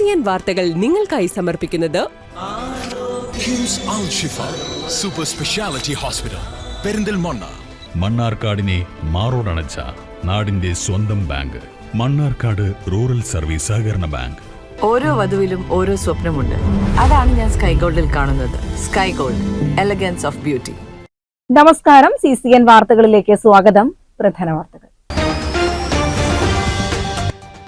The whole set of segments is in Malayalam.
CCN വാർത്തകൾ നിങ്ങൾക്കായി സമർപ്പിക്കുന്നത് കിംസ് അൽ ഷിഫ സൂപ്പർ സ്പെഷ്യാലിറ്റി ഹോസ്പിറ്റൽ പെരിന്തൽമണ്ണ. മണ്ണാർക്കാടിനെ മാറോടണച്ച നാടിന്റെ സ്വന്തം ബാങ്ക് മണ്ണാർക്കാട് റൂറൽ സർവീസ് സഹകരണ ബാങ്ക്. ഓരോ വധുവിലും ഓരോ സ്വപ്നമുണ്ട്. അതാണ് ഞാൻ സ്കൈ ഗോൾഡിൽ കാണുന്നത്. Sky gold, elegance of beauty. നമസ്കാരം. CCN വാർത്തകളിലേക്ക് സ്വാഗതം. പ്രധാന വാർത്തകൾ.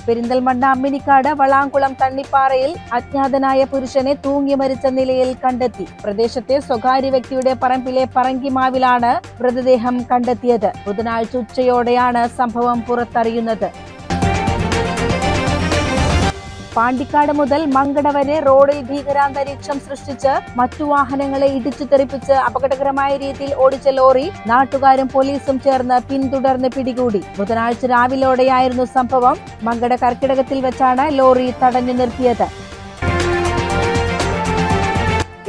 പെരിന്തൽമണ്ണ അമ്മിനിക്കാട് വളാംകുളം തണ്ണിപ്പാറയിൽ അജ്ഞാതനായ പുരുഷനെ തൂങ്ങി മരിച്ച നിലയിൽ കണ്ടെത്തി. പ്രദേശത്തെ സ്വകാര്യ വ്യക്തിയുടെ പറമ്പിലെ പറങ്കിമാവിലാണ് മൃതദേഹം കണ്ടെത്തിയത്. ബുധനാഴ്ച ഉച്ചയോടെയാണ് സംഭവം പുറത്തറിയുന്നത്. പാണ്ടിക്കാട് മുതൽ മങ്കട വരെ റോഡിൽ ഭീകരാന്തരീക്ഷം സൃഷ്ടിച്ച് മറ്റു വാഹനങ്ങളെ ഇടിച്ചു തെറിപ്പിച്ച് അപകടകരമായ രീതിയിൽ ഓടിച്ച ലോറി നാട്ടുകാരും പോലീസും ചേർന്ന് പിന്തുടർന്ന് പിടികൂടി. ബുധനാഴ്ച രാവിലോടെയായിരുന്നു സംഭവം. മങ്കട കർക്കിടകത്തിൽ വെച്ചാണ് ലോറി തടഞ്ഞു നിർത്തിയത്.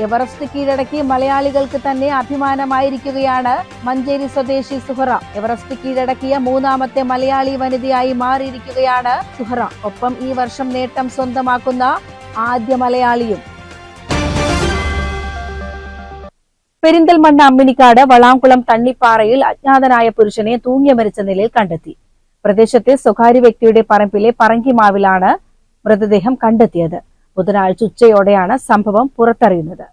എവറസ്റ്റ് കീഴടക്കി മലയാളികൾക്ക് തന്നെ അഭിമാനമായിരിക്കുകയാണ് മഞ്ചേരി സ്വദേശി സുഹറ. എവറസ്റ്റ് കീഴടക്കിയ മൂന്നാമത്തെ മലയാളി വനിതയായി മാറിയിരിക്കുകയാണ് സുഹറ. ഒപ്പം ഈ വർഷം നേട്ടം സ്വന്തമാക്കുന്ന ആദ്യ മലയാളിയും. പെരിന്തൽമണ്ണ അമ്മിനിക്കാട് വളാംകുളം തണ്ണിപ്പാറയിൽ അജ്ഞാതനായ പുരുഷനെ തൂങ്ങി മരിച്ച നിലയിൽ കണ്ടെത്തി. പ്രദേശത്തെ സ്വകാര്യ വ്യക്തിയുടെ പറമ്പിലെ പറങ്കിമാവിലാണ് മൃതദേഹം കണ്ടെത്തിയത്. ബുധനാഴ്ച ഉച്ചയോടെയാണ് സംഭവം പുറത്തറിയുന്നത്.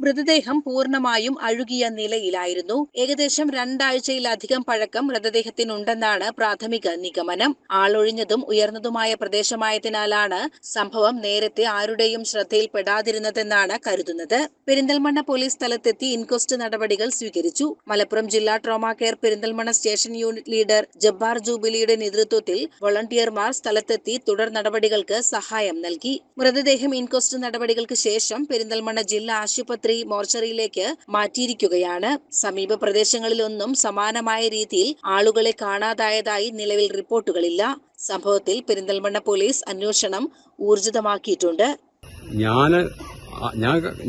മൃതദേഹം പൂർണ്ണമായും അഴുകിയ നിലയിലായിരുന്നു. ഏകദേശം 2 ആഴ്ചയിലധികം പഴക്കം മൃതദേഹത്തിനുണ്ടെന്നാണ് പ്രാഥമിക നിഗമനം. ആളൊഴിഞ്ഞതും ഉയർന്നതുമായ പ്രദേശമായതിനാലാണ് സംഭവം നേരത്തെ ആരുടെയും ശ്രദ്ധയിൽപ്പെടാതിരുന്നതെന്നാണ് കരുതുന്നത്. പെരിന്തൽമണ്ണ പോലീസ് സ്ഥലത്തെത്തി ഇൻക്വസ്റ്റ് നടപടികൾ സ്വീകരിച്ചു. മലപ്പുറം ജില്ലാ trauma care Perinthalmanna station unit leader Jabbar ജൂബിലിയുടെ നേതൃത്വത്തിൽ വോളണ്ടിയർമാർ സ്ഥലത്തെത്തി തുടർ നടപടികൾക്ക് സഹായം നൽകി. മൃതദേഹം ഇൻക്വസ്റ്റ് നടപടികൾക്ക് ശേഷം പെരിന്തൽമണ്ണ ജില്ലാ ആശുപത്രി മോർച്ചറിയിലേക്ക് മാറ്റിയിരിക്കുകയാണ്. സമീപ പ്രദേശങ്ങളിലൊന്നും സമാനമായ രീതിയിൽ ആളുകളെ കാണാതായതായി നിലവിൽ റിപ്പോർട്ടുകളില്ല. സംഭവത്തിൽ പെരിന്തൽമണ്ണ പോലീസ് അന്വേഷണം ഊർജിതമാക്കിയിട്ടുണ്ട്. ഞാൻ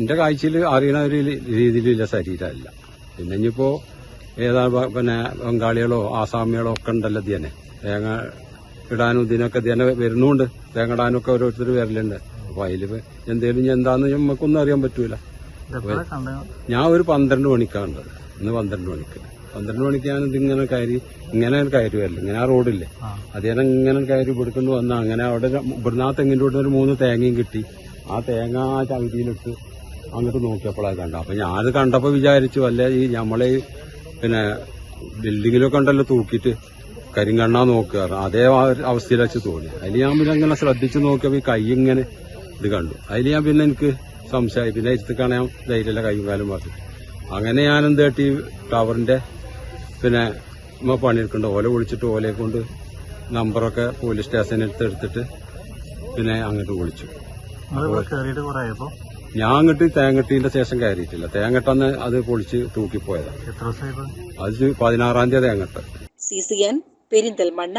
എന്റെ കാഴ്ചയിൽ അറിയുന്ന ഒരു രീതിയിലുള്ള ശരീരമല്ല. പിന്നെ ഇനിയിപ്പോ ഏതാ ബംഗാളികളോ ആസാമികളോ ഒക്കെ ഉണ്ടല്ലോ ഇതിനെ തേങ്ങ ഇടാനും ഇതിനൊക്കെ ഇതിനെ വരുന്നുണ്ട്. തേങ്ങ ഇടാനൊക്കെ ഓരോരുത്തർ വരലുണ്ട്. അപ്പൊ അതില് എന്തേലും എന്താന്ന് നമുക്കൊന്നും അറിയാൻ പറ്റൂല. ഞാൻ ഒരു 12 മണിക്കാണ് കണ്ടത്. ഇന്ന് 12 മണിക്ക് ഞാൻ ഇതിങ്ങനെ ഇങ്ങനെ കയറി വരില്ല. ഇങ്ങനെ ആ റോഡില്ലേ അതേനെ ഇങ്ങനെ കയറി പിടിക്കൊണ്ട് വന്ന അങ്ങനെ അവിടെ ഇവിടുന്ന് ആ തെങ്ങിന്റെ കൂടെ ഒരു 3 തേങ്ങയും കിട്ടി. ആ തേങ്ങ ആ ചവിട്ടിയിലിട്ട് അങ്ങോട്ട് നോക്കിയപ്പോഴാണ് കണ്ട. അപ്പൊ ഞാനത് കണ്ടപ്പോ വിചാരിച്ചു അല്ലെ ഈ നമ്മളെ പിന്നെ ബിൽഡിങ്ങിലൊക്കെ ഉണ്ടല്ലോ തൂക്കിയിട്ട് കരിങ്കണ്ണാ നോക്കുക അതേ അവസ്ഥയിൽ വെച്ച് തോന്നി. അതിൽ ഞാൻ പിന്നെ അങ്ങനെ ശ്രദ്ധിച്ചു നോക്കിയപ്പോ ഈ കൈ ഇങ്ങനെ ഇത് കണ്ടു. അതിൽ ഞാൻ പിന്നെ എനിക്ക് സംശയമായി. പിന്നെ ഇരുത്തിക്കാണ് ഞാൻ ധൈര്യമില്ല കൈയും കാലും പറഞ്ഞു. അങ്ങനെ ഞാൻ എന്തേട്ടി ടവറിന്റെ പിന്നെ പണിയെടുക്കണ്ട ഓല വിളിച്ചിട്ട് ഓലയെ കൊണ്ട് നമ്പറൊക്കെ പോലീസ് സ്റ്റേഷനിൽ എടുത്തിട്ട് പിന്നെ അങ്ങോട്ട് വിളിച്ചു. ഞാൻ അങ്ങോട്ട് തേങ്ങട്ടീന്റെ ശേഷം കയറിയിട്ടില്ല. തേങ്ങട്ടന്ന് അത് പൊളിച്ച് തൂക്കിപ്പോയതാണ്. അത് 16-ാം തീയതി തേങ്ങട്ട്. CCN പെരിന്തൽമണ്ണ.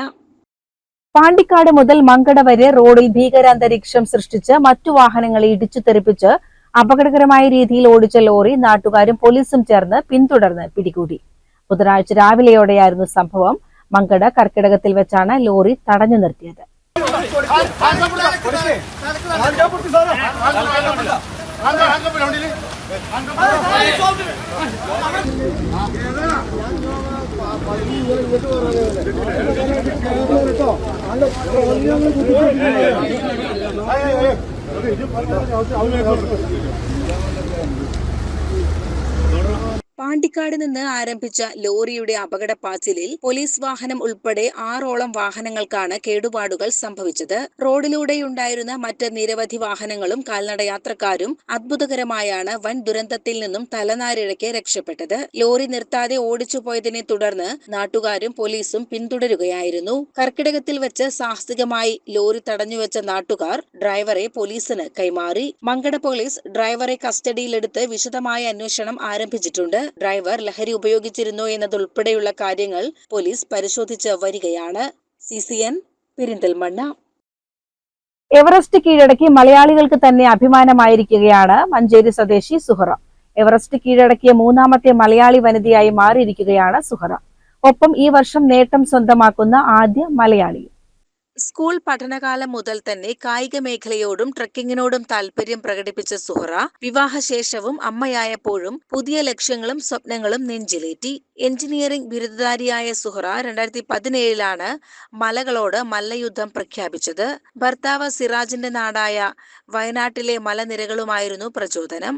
പാണ്ടിക്കാട് മുതൽ മങ്കട വരെ റോഡിൽ ഭീകരാന്തരീക്ഷം സൃഷ്ടിച്ച് മറ്റു വാഹനങ്ങളെ ഇടിച്ചു തെറിപ്പിച്ച് അപകടകരമായ രീതിയിൽ ഓടിച്ച ലോറി നാട്ടുകാരും പോലീസും ചേർന്ന് പിന്തുടർന്ന് പിടികൂടി. ബുധനാഴ്ച രാവിലെയോടെയായിരുന്നു സംഭവം. മങ്കട കർക്കിടകത്തിൽ വെച്ചാണ് ലോറി തടഞ്ഞു നിർത്തിയത്. പാണ്ടിക്കാട് നിന്ന് ആരംഭിച്ച ലോറിയുടെ അപകടപ്പാച്ചിലിൽ പോലീസ് വാഹനം ഉൾപ്പെടെ 6ഓളം വാഹനങ്ങൾക്കാണ് കേടുപാടുകൾ സംഭവിച്ചത്. റോഡിലൂടെയുണ്ടായിരുന്ന മറ്റ് നിരവധി വാഹനങ്ങളും കാൽനടയാത്രക്കാരും അത്ഭുതകരമായാണ് വൻ ദുരന്തത്തിൽ നിന്നും തലനാരിഴയ്ക്ക് രക്ഷപ്പെട്ടത്. ലോറി നിർത്താതെ ഓടിച്ചുപോയതിനെ തുടർന്ന് നാട്ടുകാരും പോലീസും പിന്തുടരുകയായിരുന്നു. കർക്കിടകത്തിൽ വെച്ച് സാഹസികമായി ലോറി തടഞ്ഞുവെച്ച നാട്ടുകാർ ഡ്രൈവറെ പോലീസിന് കൈമാറി. മങ്കട പോലീസ് ഡ്രൈവറെ കസ്റ്റഡിയിലെടുത്ത് വിശദമായ അന്വേഷണം ആരംഭിച്ചിട്ടുണ്ട്. ഡ്രൈവർ ലഹരി ഉപയോഗിച്ചിരുന്നോ എന്നതുൾപ്പെടെയുള്ള കാര്യങ്ങൾ പോലീസ് പരിശോധിച്ച് വരികയാണ്. CCN പെരിന്തൽമണ്ണ. എവറസ്റ്റ് കീഴടക്കി മലയാളികൾക്ക് തന്നെ അഭിമാനമായിരിക്കുകയാണ് മഞ്ചേരി സ്വദേശി സുഹറ. എവറസ്റ്റ് കീഴടക്കിയ മൂന്നാമത്തെ മലയാളി വനിതയായി മാറിയിരിക്കുകയാണ് സുഹറ. ഒപ്പം ഈ വർഷം നേട്ടം സ്വന്തമാക്കുന്ന ആദ്യ മലയാളിയും. സ്കൂൾ പഠനകാലം മുതൽ തന്നെ കായിക മേഖലയോടും ട്രക്കിങ്ങിനോടും താൽപര്യം പ്രകടിപ്പിച്ച സുഹറ വിവാഹശേഷവും അമ്മയായപ്പോഴും പുതിയ ലക്ഷ്യങ്ങളും സ്വപ്നങ്ങളും നെഞ്ചിലേറ്റി. എഞ്ചിനീയറിംഗ് ബിരുദധാരിയായ സുഹറ 2017 മലകളോട് മല്ലയുദ്ധം പ്രഖ്യാപിച്ചത്. ഭർത്താവ് സിറാജിന്റെ നാടായ വയനാട്ടിലെ മലനിരകളുമായിരുന്നു പ്രചോദനം.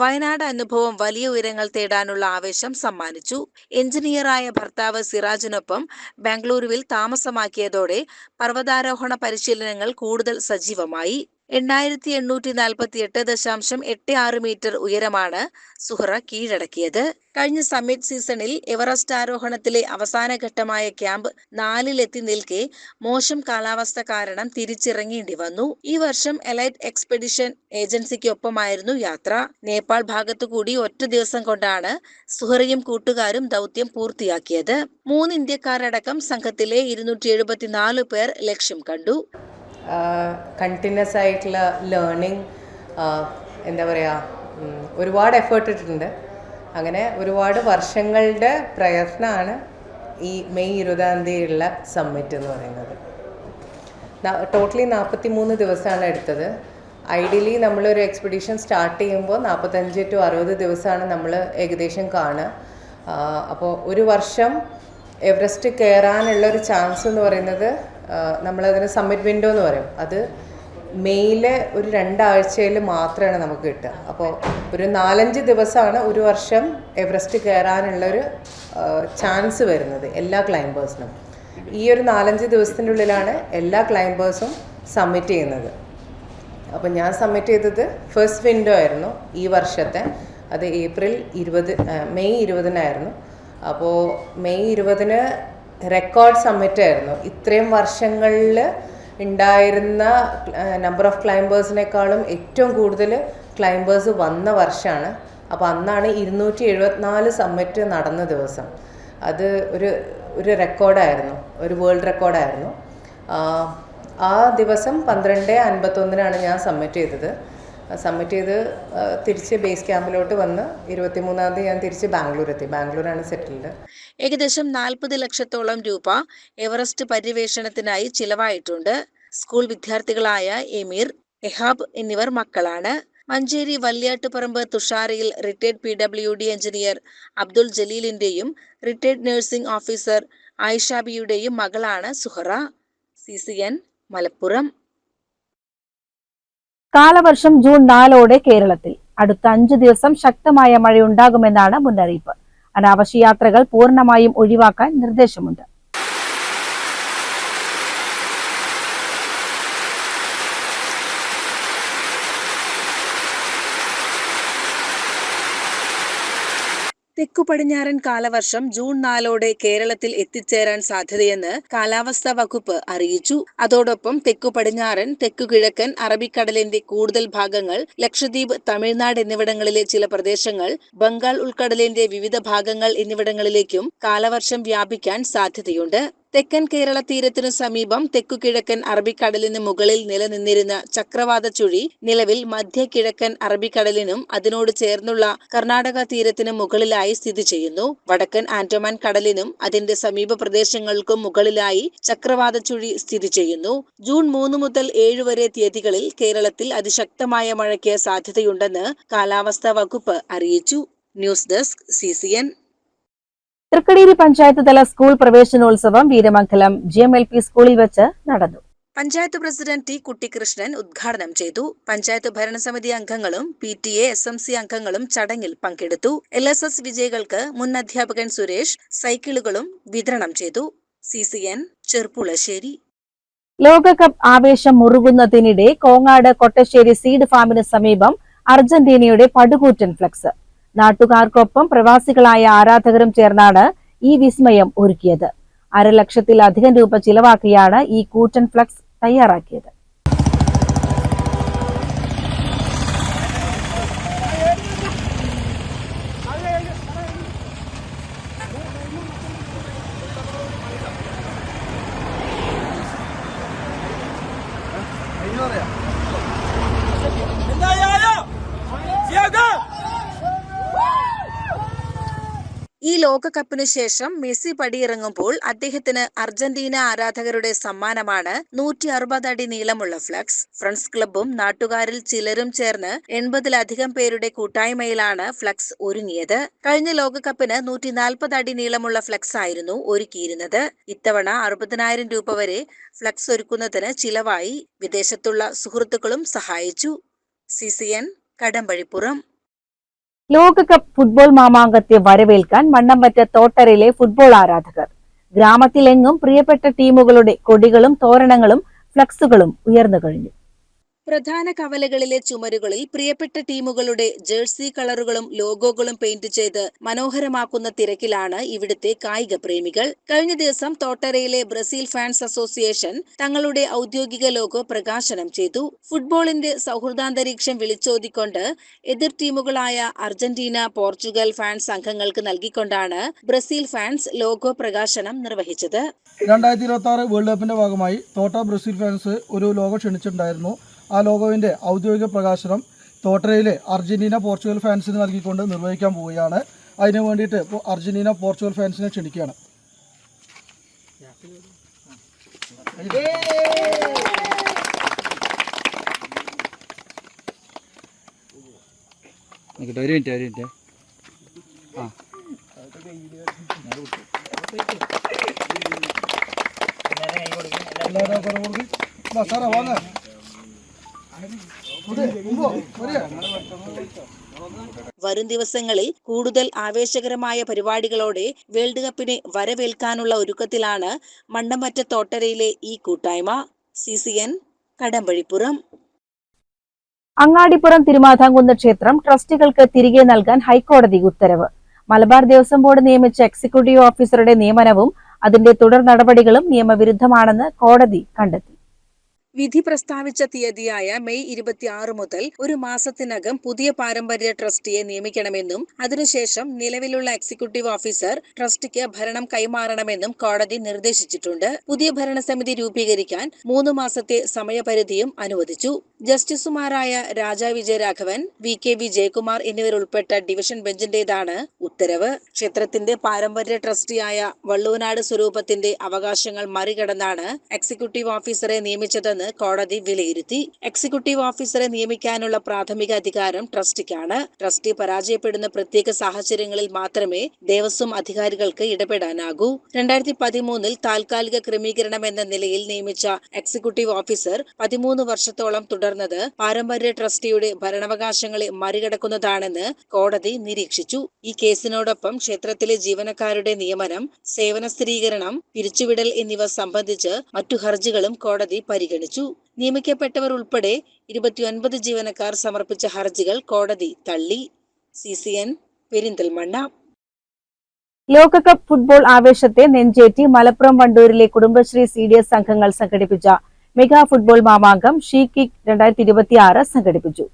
വയനാട് അനുഭവം വലിയ ഉയരങ്ങൾ തേടാനുള്ള ആവേശം സമ്മാനിച്ചു. എഞ്ചിനീയറായ ഭർത്താവ് സിറാജിനൊപ്പം ബാംഗ്ലൂരുവിൽ താമസമാക്കിയതോടെ പർവ്വതാരോഹണ പരിശീലനങ്ങൾ കൂടുതൽ സജീവമായി. 8848.86 മീറ്റർ ഉയരമാണ് സുഹറ കീഴടക്കിയത്. കഴിഞ്ഞ സമ്മിറ്റ് സീസണിൽ എവറസ്റ്റ് ആരോഹണത്തിലെ അവസാന ഘട്ടമായ ക്യാമ്പ് 4 നിൽക്കെ മോശം കാലാവസ്ഥ കാരണം തിരിച്ചിറങ്ങേണ്ടി വന്നു. ഈ വർഷം എലൈറ്റ് എക്സ്പെഡിഷൻ ഏജൻസിക്കൊപ്പമായിരുന്നു യാത്ര. നേപ്പാൾ ഭാഗത്തുകൂടി ഒറ്റ ദിവസം കൊണ്ടാണ് സുഹറയും കൂട്ടുകാരും ദൗത്യം പൂർത്തിയാക്കിയത്. 3 ഇന്ത്യക്കാരടക്കം സംഘത്തിലെ 274 പേർ ലക്ഷ്യം കണ്ടു. കണ്ടിന്യൂസ് ആയിട്ടുള്ള ലേണിംഗ്, എന്താ പറയുക, ഒരുപാട് എഫേർട്ട് ഇട്ടിട്ടുണ്ട്. അങ്ങനെ ഒരുപാട് വർഷങ്ങളുടെ പ്രയത്നമാണ് ഈ മെയ് 20 ഉള്ള സമ്മിറ്റ് എന്ന് പറയുന്നത്. ടോട്ടലി 43 ദിവസമാണ് എടുത്തത്. ഐഡിയലി നമ്മളൊരു എക്സ്പെഡീഷൻ സ്റ്റാർട്ട് ചെയ്യുമ്പോൾ 45 to 60 ദിവസമാണ് നമ്മൾ ഏകദേശം കാണുക. അപ്പോൾ ഒരു വർഷം എവറസ്റ്റ് കയറാനുള്ളൊരു ചാൻസ് എന്ന് പറയുന്നത് നമ്മളതിന് സമ്മിറ്റ് വിൻഡോ എന്ന് പറയും. അത് മെയ്യിലെ ഒരു 2 ആഴ്ചയിൽ മാത്രമാണ് നമുക്ക് കിട്ടുക. അപ്പോൾ ഒരു 4-5 ദിവസമാണ് ഒരു വർഷം എവറസ്റ്റ് കയറാനുള്ളൊരു ചാൻസ് വരുന്നത് എല്ലാ ക്ലൈംബേഴ്സിനും. ഈ ഒരു 4-5 ദിവസത്തിൻ്റെ ഉള്ളിലാണ് എല്ലാ ക്ലൈംബേഴ്സും സബ്മിറ്റ് ചെയ്യുന്നത്. അപ്പോൾ ഞാൻ സബ്മിറ്റ് ചെയ്തത് ഫസ്റ്റ് വിൻഡോ ആയിരുന്നു ഈ വർഷത്തെ. അത് മെയ് 20 അപ്പോൾ മെയ് 20 റെക്കോർഡ് സബ്മിറ്റ് ആയിരുന്നു. ഇത്രയും വർഷങ്ങളിൽ ഉണ്ടായിരുന്ന നമ്പർ ഓഫ് ക്ലൈംബേഴ്സിനേക്കാളും ഏറ്റവും കൂടുതൽ ക്ലൈംബേഴ്സ് വന്ന വർഷമാണ്. അപ്പോൾ അന്നാണ് 274 സബ്മിറ്റ് നടന്ന ദിവസം. അത് ഒരു റെക്കോർഡായിരുന്നു, ഒരു വേൾഡ് റെക്കോർഡായിരുന്നു. ആ ദിവസം 12:51 ഞാൻ സബ്മിറ്റ് ചെയ്തത്. സബ്മിറ്റ് ചെയ്ത് തിരിച്ച് ബേസ് ക്യാമ്പിലോട്ട് വന്ന് 23 ഞാൻ തിരിച്ച് ബാംഗ്ലൂരെത്തി. ബാംഗ്ലൂരാണ് സെറ്റിൽഡ്. ഏകദേശം 40 ലക്ഷത്തോളം രൂപ എവറസ്റ്റ് പര്യവേഷണത്തിനായി ചിലവായിട്ടുണ്ട്. സ്കൂൾ വിദ്യാർത്ഥികളായ എമീർ, എഹാബ് എന്നിവർ മക്കളാണ്. മഞ്ചേരി വല്യാട്ടുപറമ്പ് തുഷാരയിൽ റിട്ടയർഡ് PWD എഞ്ചിനീയർ അബ്ദുൾ ജലീലിന്റെയും റിട്ടയർഡ് നഴ്സിംഗ് ഓഫീസർ ആയിഷാബിയുടെയും മകളാണ് സുഹറ. CCN മലപ്പുറം. കാലവർഷം ജൂൺ 4 കേരളത്തിൽ. അടുത്ത 5 ദിവസം ശക്തമായ മഴയുണ്ടാകുമെന്നാണ് മുന്നറിയിപ്പ്. അനാവശ്യ യാത്രകൾ പൂർണ്ണമായും ഒഴിവാക്കാൻ നിർദ്ദേശമുണ്ട്. തെക്കു പടിഞ്ഞാറൻ കാലവർഷം ജൂൺ 4 കേരളത്തിൽ എത്തിച്ചേരാൻ സാധ്യതയെന്ന് കാലാവസ്ഥാ വകുപ്പ് അറിയിച്ചു. അതോടൊപ്പം തെക്കു പടിഞ്ഞാറൻ, തെക്കു കിഴക്കൻ അറബിക്കടലിന്റെ കൂടുതൽ ഭാഗങ്ങൾ, ലക്ഷദ്വീപ്, തമിഴ്നാട് എന്നിവിടങ്ങളിലെ ചില പ്രദേശങ്ങൾ, ബംഗാൾ ഉൾക്കടലിന്റെ വിവിധ ഭാഗങ്ങൾ എന്നിവിടങ്ങളിലേക്കും കാലവർഷം വ്യാപിക്കാൻ സാധ്യതയുണ്ട്. തെക്കൻ കേരള തീരത്തിനു സമീപം തെക്കു കിഴക്കൻ അറബിക്കടലിന് മുകളിൽ നിലനിന്നിരുന്ന ചക്രവാത ചുഴി നിലവിൽ മധ്യ കിഴക്കൻ അറബിക്കടലിനും അതിനോട് ചേർന്നുള്ള കർണാടക തീരത്തിനും മുകളിലായി സ്ഥിതി ചെയ്യുന്നു. വടക്കൻ ആൻഡമാൻ കടലിനും അതിന്റെ സമീപ പ്രദേശങ്ങൾക്കും മുകളിലായി ചക്രവാത ചുഴി സ്ഥിതി ചെയ്യുന്നു. ജൂൺ 3 മുതൽ 7 വരെ തീയതികളിൽ കേരളത്തിൽ അതിശക്തമായ മഴയ്ക്ക് സാധ്യതയുണ്ടെന്ന് കാലാവസ്ഥാ വകുപ്പ് അറിയിച്ചു. News desk CCN. Thrikkadeeri panchayat തല സ്കൂൾ പ്രവേശനോത്സവം വീരമംഗലം GMLP സ്കൂളിൽ വെച്ച് നടന്നു. Panchayat president T. കുട്ടിക്കൃഷ്ണൻ ഉദ്ഘാടനം ചെയ്തു. പഞ്ചായത്ത് ഭരണസമിതി അംഗങ്ങളും PTA SMC അംഗങ്ങളും ചടങ്ങിൽ പങ്കെടുത്തു. LSS വിജയികൾക്ക് മുൻ അധ്യാപകൻ സുരേഷ് സൈക്കിളുകളും വിതരണം ചെയ്തു. CCN ചെർപ്പുളശ്ശേരി. ലോകകപ്പ് ആവേശം മുറുകുന്നതിനിടെ കോങ്ങാട് കൊട്ടശ്ശേരി സീഡ് ഫാമിന് സമീപം അർജന്റീനയുടെ പടുകൂറ്റൻ ഫ്ലക്സ്. നാട്ടുകാർക്കൊപ്പം പ്രവാസികളായ ആരാധകരും ചേർന്നാണ് ഈ വിസ്മയം ഒരുക്കിയത്. 1.5 ലക്ഷത്തിലധികം രൂപ ചിലവാക്കിയാണ് ഈ കൂറ്റൻ ഫ്ലക്സ് തയ്യാറാക്കിയത്. ഈ ലോകകപ്പിന് ശേഷം മെസ്സി പടിയിറങ്ങുമ്പോൾ അദ്ദേഹത്തിന് അർജന്റീന ആരാധകരുടെ സമ്മാനമാണ് 160 അടി നീളമുള്ള ഫ്ലക്സ്. ഫ്രണ്ട്സ് ക്ലബ്ബും നാട്ടുകാരിൽ ചിലരും ചേർന്ന് 80-ലധികം പേരുടെ കൂട്ടായ്മയിലാണ് ഫ്ലക്സ് ഒരുങ്ങിയത്. കഴിഞ്ഞ ലോകകപ്പിന് 140 അടി നീളമുള്ള ഫ്ലക്സ് ആയിരുന്നു ഒരുക്കിയിരുന്നത്. ഇത്തവണ 60,000 രൂപ വരെ ഫ്ലക്സ് ഒരുക്കുന്നതിന് ചിലവായി. വിദേശത്തുള്ള സുഹൃത്തുക്കളും സഹായിച്ചു. CCN കടമ്പഴിപ്പുറം. ലോകകപ്പ് ഫുട്ബോൾ മാമാങ്കത്തെ വരവേൽക്കാൻ മണ്ണമ്പറ്റ തോട്ടരയിലെ ഫുട്ബോൾ ആരാധകർ. ഗ്രാമത്തിലെങ്ങും പ്രിയപ്പെട്ട ടീമുകളുടെ കൊടികളും തോരണങ്ങളും ഫ്ലക്സുകളും ഉയർന്നു കഴിഞ്ഞു. പ്രധാന കവലകളിലെ ചുമരുകളിൽ പ്രിയപ്പെട്ട ടീമുകളുടെ ജേഴ്സി കളറുകളും ലോഗോകളും പെയിന്റ് ചെയ്ത് മനോഹരമാക്കുന്ന തിരക്കിലാണ് ഇവിടുത്തെ കായിക പ്രേമികൾ. കഴിഞ്ഞ ദിവസം തോട്ടരയിലെ ബ്രസീൽ ഫാൻസ് അസോസിയേഷൻ തങ്ങളുടെ ഔദ്യോഗിക ലോഗോ പ്രകാശനം ചെയ്തു. ഫുട്ബോളിന്റെ സൗഹൃദാന്തരീക്ഷം വിളിച്ചോതിക്കൊണ്ട് എതിർ ടീമുകളായ അർജന്റീന, പോർച്ചുഗൽ ഫാൻസ് അംഗങ്ങൾക്ക് നൽകിക്കൊണ്ടാണ് ബ്രസീൽ ഫാൻസ് ലോഗോ പ്രകാശനം നിർവഹിച്ചത്. 2026 വേൾഡ് കപ്പിന്റെ ഭാഗമായി തോട്ട ബ്രസീൽ ഫാൻസ് ഒരു ലോഗോ ക്ഷണിച്ചിട്ടുണ്ടായിരുന്നു. ആ ലോഗോവിൻ്റെ ഔദ്യോഗിക പ്രകാശനം തോട്ടരയിലെ അർജന്റീന, പോർച്ചുഗൽ ഫാൻസിന് നൽകിക്കൊണ്ട് നിർവഹിക്കാൻ പോവുകയാണ്. അതിനു വേണ്ടിയിട്ട് ഇപ്പോൾ അർജന്റീന, പോർച്ചുഗൽ ഫാൻസിനെ ക്ഷണിക്കുകയാണ്. ഒരു മിനിറ്റ് സാറേ വാങ്ങ. വരും ദിവസങ്ങളിൽ കൂടുതൽ ആവേശകരമായ പരിപാടികളോടെ വേൾഡ് കപ്പിനെ വരവേൽക്കാനുള്ള ഒരുക്കത്തിലാണ് മണ്ണമ്പറ്റ തോട്ടരയിലെ ഈ കൂട്ടായ്മ. CCN കടമ്പഴിപ്പുറം. അങ്ങാടിപ്പുറം തിരുമാതാംകുന്ന് ക്ഷേത്രം ട്രസ്റ്റികൾക്ക് തിരികെ നൽകാൻ ഹൈക്കോടതി ഉത്തരവ്. മലബാർ ദേവസ്വം ബോർഡ് നിയമിച്ച എക്സിക്യൂട്ടീവ് ഓഫീസറുടെ നിയമനവും അതിന്റെ തുടർ നടപടികളും നിയമവിരുദ്ധമാണെന്ന് കോടതി കണ്ടെത്തി. വിധി പ്രസ്താവിച്ച തീയതിയായ മെയ് 26 മുതൽ ഒരു മാസത്തിനകം പുതിയ പാരമ്പര്യ ട്രസ്റ്റിയെ നിയമിക്കണമെന്നും അതിനുശേഷം നിലവിലുള്ള എക്സിക്യൂട്ടീവ് ഓഫീസർ ട്രസ്റ്റിക്ക് ഭരണം കൈമാറണമെന്നും കോടതി നിർദ്ദേശിച്ചിട്ടുണ്ട്. പുതിയ ഭരണസമിതി രൂപീകരിക്കാൻ 3 മാസത്തെ സമയപരിധിയും അനുവദിച്ചു. ജസ്റ്റിസുമാരായ രാജാ വിജയരാഘവൻ, VK ജയകുമാർ എന്നിവരുൾപ്പെട്ട ഡിവിഷൻ ബെഞ്ചിന്റേതാണ് ഉത്തരവ്. ക്ഷേത്രത്തിന്റെ പാരമ്പര്യ ട്രസ്റ്റിയായ വള്ളൂനാട് സ്വരൂപത്തിന്റെ അവകാശങ്ങൾ മറികടന്നാണ് എക്സിക്യൂട്ടീവ് ഓഫീസറെ നിയമിച്ചതെന്ന് കോടതി വിലയിരുത്തി. എക്സിക്യൂട്ടീവ് ഓഫീസറെ നിയമിക്കാനുള്ള പ്രാഥമിക അധികാരം ട്രസ്റ്റിക്കാണ്. ട്രസ്റ്റി പരാജയപ്പെടുന്ന പ്രത്യേക സാഹചര്യങ്ങളിൽ മാത്രമേ ദേവസ്വം അധികാരികൾക്ക് ഇടപെടാനാകൂ. 2013 താൽക്കാലിക ക്രമീകരണം എന്ന നിലയിൽ നിയമിച്ച എക്സിക്യൂട്ടീവ് ഓഫീസർ 13 വർഷത്തോളം തുടർന്നത് പാരമ്പര്യ ട്രസ്റ്റിയുടെ ഭരണാവകാശങ്ങളെ മറികടക്കുന്നതാണെന്ന് കോടതി നിരീക്ഷിച്ചു. ഈ കേസിനോടൊപ്പം ക്ഷേത്രത്തിലെ ജീവനക്കാരുടെ നിയമനം, സേവന സ്ഥിരീകരണം, പിരിച്ചുവിടൽ എന്നിവ സംബന്ധിച്ച് മറ്റു ഹർജികളും കോടതി പരിഗണിച്ചു. നിയമിക്കപ്പെട്ടവർ ഉൾപ്പെടെ 29 ജീവനക്കാർ സമർപ്പിച്ച ഹർജികൾ കോടതി തള്ളി. CCN പെരിന്തൽമണ്ണ. ലോകകപ്പ് ഫുട്ബോൾ ആവേശത്തെ നെഞ്ചേറ്റി മലപ്പുറം വണ്ടൂരിലെ കുടുംബശ്രീ CDS സംഘങ്ങൾ സംഘടിപ്പിച്ച മെഗാ ഫുട്ബോൾ മാമാങ്കം ഷീകിക് 2026 സംഘടിപ്പിച്ചു.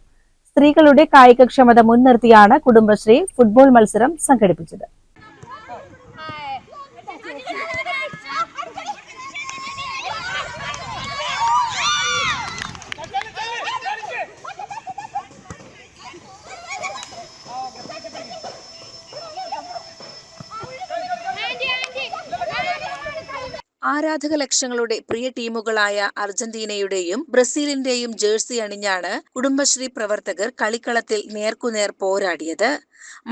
സ്ത്രീകളുടെ കായികക്ഷമത മുൻനിർത്തിയാണ് കുടുംബശ്രീ ഫുട്ബോൾ മത്സരം സംഘടിപ്പിച്ചത്. ആരാധക ലക്ഷങ്ങളുടെ പ്രിയ ടീമുകളായ അർജന്റീനയുടെയും ബ്രസീലിന്റെയും ജേഴ്സി അണിഞ്ഞാണ് കുടുംബശ്രീ പ്രവർത്തകർ കളിക്കളത്തിൽ നേർക്കുനേർ പോരാടിയത്.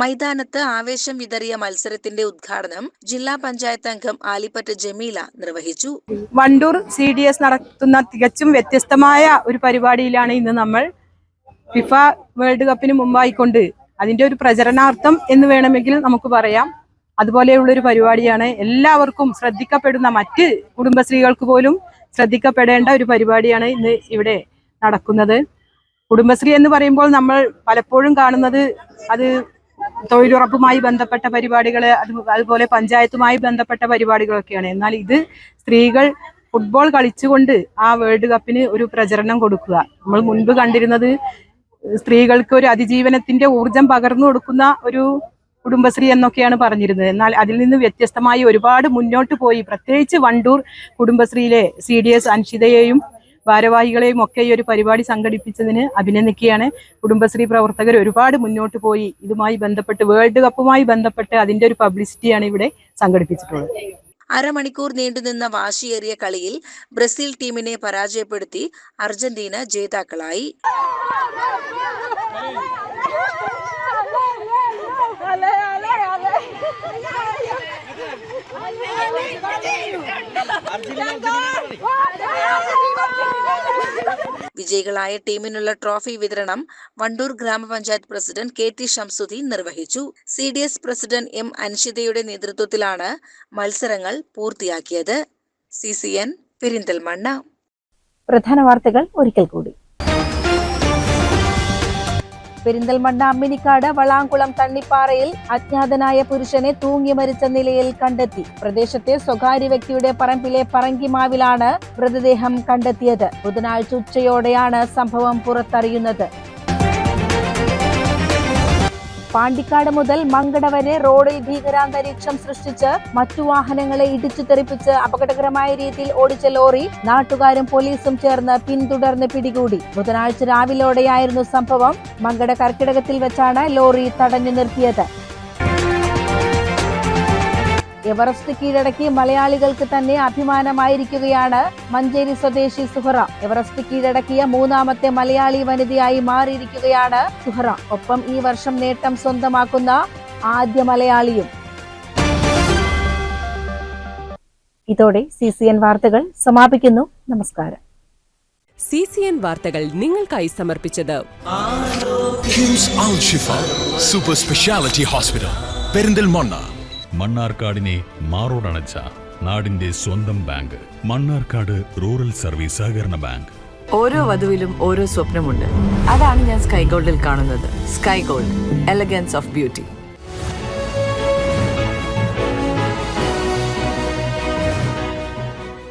മൈതാനത്ത് ആവേശം വിതറിയ മത്സരത്തിന്റെ ഉദ്ഘാടനം ജില്ലാ പഞ്ചായത്ത് അംഗം ആലിപ്പറ്റ് ജമീല നിർവഹിച്ചു. വണ്ടൂർ CDS നടത്തുന്ന തികച്ചും വ്യത്യസ്തമായ ഒരു പരിപാടിയിലാണ് ഇന്ന് നമ്മൾ. ഫിഫ വേൾഡ് കപ്പിന് മുമ്പായിക്കൊണ്ട് അതിന്റെ ഒരു പ്രചരണാർത്ഥം എന്ന് വേണമെങ്കിൽ നമുക്ക് പറയാം. അതുപോലെയുള്ളൊരു പരിപാടിയാണ്. എല്ലാവർക്കും ശ്രദ്ധിക്കപ്പെടുന്ന, മറ്റ് കുടുംബശ്രീകൾക്ക് പോലും ശ്രദ്ധിക്കപ്പെടേണ്ട ഒരു പരിപാടിയാണ് ഇന്ന് ഇവിടെ നടക്കുന്നത്. കുടുംബശ്രീ എന്ന് പറയുമ്പോൾ നമ്മൾ പലപ്പോഴും കാണുന്നത് അത് തൊഴിലുറപ്പുമായി ബന്ധപ്പെട്ട പരിപാടികൾ, അതുപോലെ പഞ്ചായത്തുമായി ബന്ധപ്പെട്ട പരിപാടികളൊക്കെയാണ്. എന്നാൽ ഇത് സ്ത്രീകൾ ഫുട്ബോൾ കളിച്ചുകൊണ്ട് ആ വേൾഡ് കപ്പിന് ഒരു പ്രചരണം കൊടുക്കുക. നമ്മൾ മുൻപ് കണ്ടിരുന്നത് സ്ത്രീകൾക്ക് ഒരു അതിജീവനത്തിന്റെ ഊർജം പകർന്നു കൊടുക്കുന്ന ഒരു കുടുംബശ്രീ എന്നൊക്കെയാണ് പറഞ്ഞിരുന്നത്. എന്നാൽ അതിൽ നിന്ന് വ്യത്യസ്തമായി ഒരുപാട് മുന്നോട്ട് പോയി, പ്രത്യേകിച്ച് വണ്ടൂർ കുടുംബശ്രീയിലെ CDS അൻഷിതയെയും ഭാരവാഹികളെയും ഒക്കെ ഈ ഒരു പരിപാടി സംഘടിപ്പിച്ചതിന് അഭിനന്ദിക്കുകയാണ്. കുടുംബശ്രീ പ്രവർത്തകർ ഒരുപാട് മുന്നോട്ട് പോയി ഇതുമായി ബന്ധപ്പെട്ട് വേൾഡ് കപ്പുമായി ബന്ധപ്പെട്ട് അതിന്റെ ഒരു പബ്ലിസിറ്റിയാണ് ഇവിടെ സംഘടിപ്പിച്ചിട്ടുള്ളത്. അരമണിക്കൂർ നീണ്ടുനിന്ന വാശിയേറിയ കളിയിൽ ബ്രസീൽ ടീമിനെ പരാജയപ്പെടുത്തി അർജന്റീന ജേതാക്കളായി. വിജയികളായ ടീമിനുള്ള ട്രോഫി വിതരണം വണ്ടൂർ ഗ്രാമപഞ്ചായത്ത് പ്രസിഡന്റ് KT ഷംസുദ്ദീൻ നിർവഹിച്ചു. CDS പ്രസിഡന്റ് M അൻഷിതയുടെ നേതൃത്വത്തിലാണ് മത്സരങ്ങൾ പൂർത്തിയാക്കിയത്. CCN പെരിന്തൽമണ്ണ. പ്രധാന വാർത്തകൾ ഒരിക്കൽ കൂടി. പെരിന്തൽമണ്ണ അമ്മിനിക്കാട് വളാങ്കുളം തണ്ണിപ്പാറയിൽ അജ്ഞാതനായ പുരുഷനെ തൂങ്ങി മരിച്ച നിലയിൽ കണ്ടെത്തി. പ്രദേശത്തെ സ്വകാര്യ വ്യക്തിയുടെ പറമ്പിലെ പറങ്കിമാവിലാണ് മൃതദേഹം കണ്ടെത്തിയത്. ബുധനാഴ്ച ഉച്ചയോടെയാണ് സംഭവം പുറത്തറിയുന്നത്. പാണ്ടിക്കാട് മുതൽ മങ്കട വരെ റോഡിൽ ഭീകരാന്തരീക്ഷം സൃഷ്ടിച്ച് മറ്റു വാഹനങ്ങളെ ഇടിച്ചു തെറിപ്പിച്ച് അപകടകരമായ രീതിയിൽ ഓടിച്ച ലോറി നാട്ടുകാരും പോലീസും ചേർന്ന് പിന്തുടർന്ന് പിടികൂടി. ബുധനാഴ്ച രാവിലോടെയായിരുന്നു സംഭവം. മങ്കട കർക്കിടകത്തിൽ വെച്ചാണ് ലോറി തടഞ്ഞു നിർത്തിയത്. എവറസ്റ്റ് കീഴടക്കി മലയാളികൾക്ക് തന്നെ അഭിമാനമായിരിക്കുകയാണ് മഞ്ചേരി സ്വദേശി സുഹറ. എവറസ്റ്റ് കീഴടക്കിയ 3ാമത്തെ മലയാളി വനിതയായി മാറിയിരിക്കുകയാണ് സുഹറ. ഒപ്പം ഈ വർഷം നേട്ടം സ്വന്തമാക്കുന്ന ആദ്യ മലയാളിയും. ഇതോടെ CCN വാർത്തകൾ സമാപിക്കുന്നു. നമസ്കാരം. CCN വാർത്തകൾ നിങ്ങൾക്കായി സമർപ്പിച്ചത് കിംസ് അൽ ഷിഫ സൂപ്പർ സ്പെഷ്യാലിറ്റി ഹോസ്പിറ്റൽ പെരിന്തൽമണ്ണ. മണ്ണാർക്കാടിനെ മാറോടണച്ച നാടിന്റെ സ്വന്തം ബാങ്ക് മണ്ണാർക്കാട് റൂറൽ സർവീസ് സഹകരണ ബാങ്ക്. ഓരോ വധുവിലും ഓരോ സ്വപ്നമുണ്ട്. അതാണ് ഞാൻ സ്കൈ ഗോൾഡിൽ കാണുന്നത്. Sky gold, elegance of beauty.